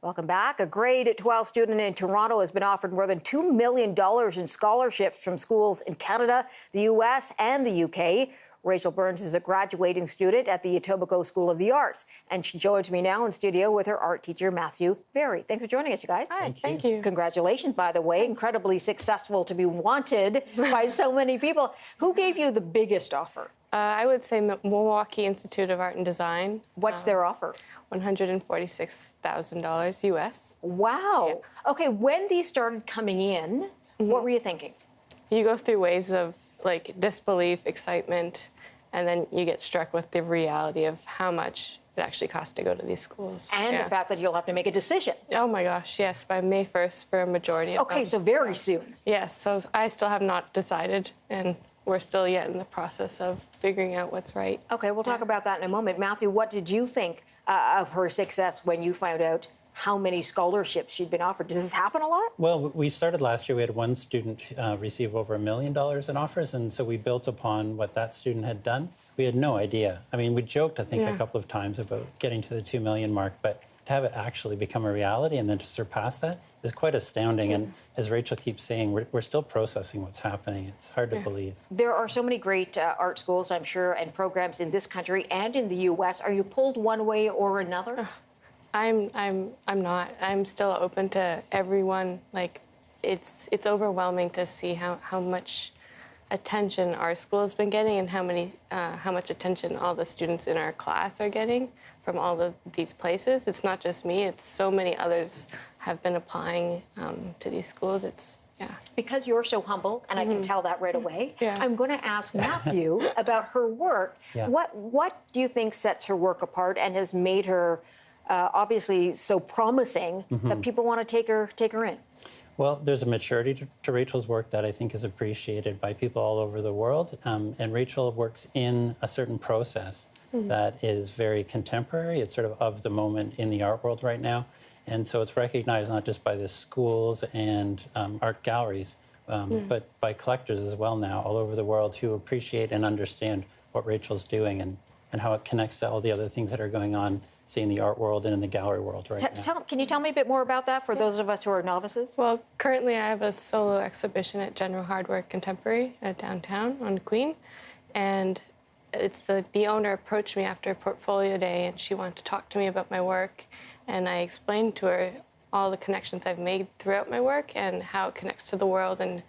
Welcome back. A grade 12 student in Toronto has been offered more than $2 million in scholarships from schools in Canada, the U.S. and the U.K. Rachel Burns is a graduating student at the Etobicoke School of the Arts, and she joins me now in studio with her art teacher, Matthew Berry. Thanks for joining us, you guys. Hi, thank you. Congratulations, by the way. Incredibly successful to be wanted by so many people. Who gave you the biggest offer? I would say Milwaukee Institute of Art and Design. What's their offer? $146,000 US. Wow. Yeah. Okay, when these started coming in, what were you thinking? You go through waves of like disbelief, excitement, and then you get struck with the reality of how much it actually costs to go to these schools. And the fact that you'll have to make a decision. Oh my gosh, yes, by May 1st for a majority of them. Okay, so very soon. Yes, so I still have not decided, and we're still yet in the process of figuring out what's right. Okay, we'll talk about that in a moment. Matthew, what did you think of her success when you found out how many scholarships she'd been offered? Does this happen a lot? Well, we started last year. We had one student receive over $1 million in offers, and so we built upon what that student had done. We had no idea. I mean, we joked, I think, a couple of times about getting to the 2 million mark, but to have it actually become a reality and then to surpass that is quite astounding. And as Rachel keeps saying, we're still processing what's happening. It's hard to believe. There are so many great art schools, I'm sure, and programs in this country and in the U.S. Are you pulled one way or another? I'm not. I'm still open to everyone. Like, it's overwhelming to see how much attention our school has been getting and how much attention all the students in our class are getting from all of these places. It's not just me. It's so many others have been applying to these schools. Because you're so humble, and I can tell that right away, Yeah. I'm going to ask Matthew about her work. Yeah. What do you think sets her work apart and has made her obviously so promising that people want to take her in? Well, there's a maturity to Rachel's work that I think is appreciated by people all over the world. And Rachel works in a certain process that is very contemporary. It's sort of the moment in the art world right now. And so it's recognized not just by the schools and art galleries, but by collectors as well now all over the world who appreciate and understand what Rachel's doing and how it connects to all the other things that are going on, say, in the art world and in the gallery world right now. Can you tell me a bit more about that for those of us who are novices? Well, currently I have a solo exhibition at General Hardware Contemporary at downtown on Queen, and it's the owner approached me after portfolio day, and she wanted to talk to me about my work, and I explained to her all the connections I've made throughout my work and how it connects to the world and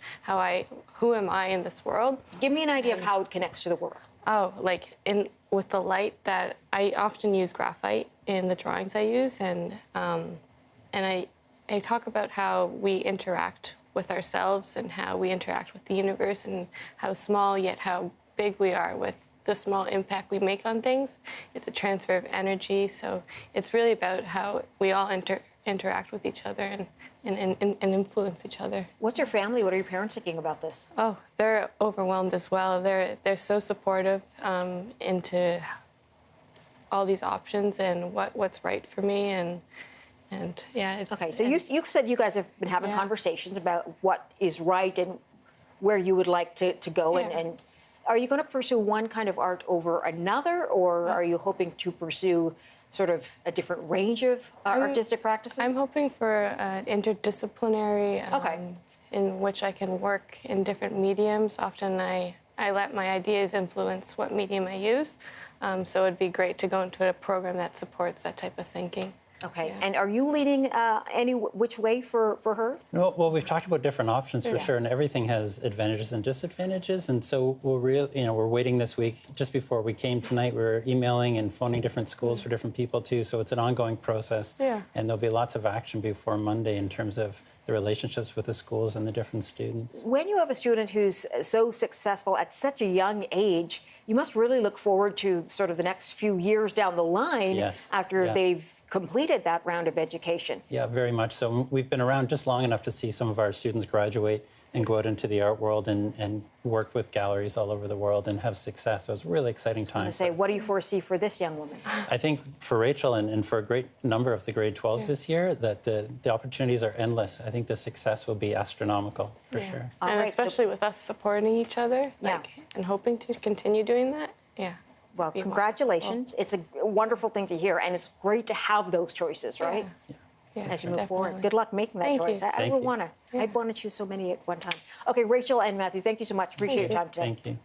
who am I in this world. Give me an idea of how it connects to the world. Oh, like with the light that I often use graphite in the drawings I use, and I talk about how we interact with ourselves and how we interact with the universe and how small yet how big we are with the small impact we make on things. It's a transfer of energy, so it's really about how we all interact with each other and influence each other. What's your family? What are your parents thinking about this? Oh, they're overwhelmed as well. They're so supportive into all these options and what's right for me and yeah. It's, okay, so you said you guys have been having conversations about what is right and where you would like to go and are you going to pursue one kind of art over another, or are you hoping to pursue sort of a different range of artistic practices? I'm hoping for an interdisciplinary in which I can work in different mediums. Often I let my ideas influence what medium I use, so it'd be great to go into a program that supports that type of thinking. Okay, and are you leaning which way for her? No, well, we've talked about different options for sure, and everything has advantages and disadvantages. And so we're waiting this week. Just before we came tonight, we were emailing and phoning different schools for different people too. So it's an ongoing process. Yeah. And there'll be lots of action before Monday in terms of the relationships with the schools and the different students. When you have a student who's so successful at such a young age, you must really look forward to sort of the next few years down the line after they've completed that round of education. Yeah, very much so. We've been around just long enough to see some of our students graduate and go out into the art world and work with galleries all over the world and have success. So it's a really exciting time. I was going to say, what do you foresee for this young woman? I think for Rachel and for a great number of the grade 12s this year, that the opportunities are endless. I think the success will be astronomical, for sure. And especially with us supporting each other and hoping to continue doing that. Yeah. Well, congratulations. It's a wonderful thing to hear, and it's great to have those choices, right? Yeah. as you move definitely. forward. Good luck making that Thank choice. you. I Thank would you. want to. I'd want to choose so many at one time. Okay, Rachel and Matthew, thank you so much. Appreciate your time today. Thank you.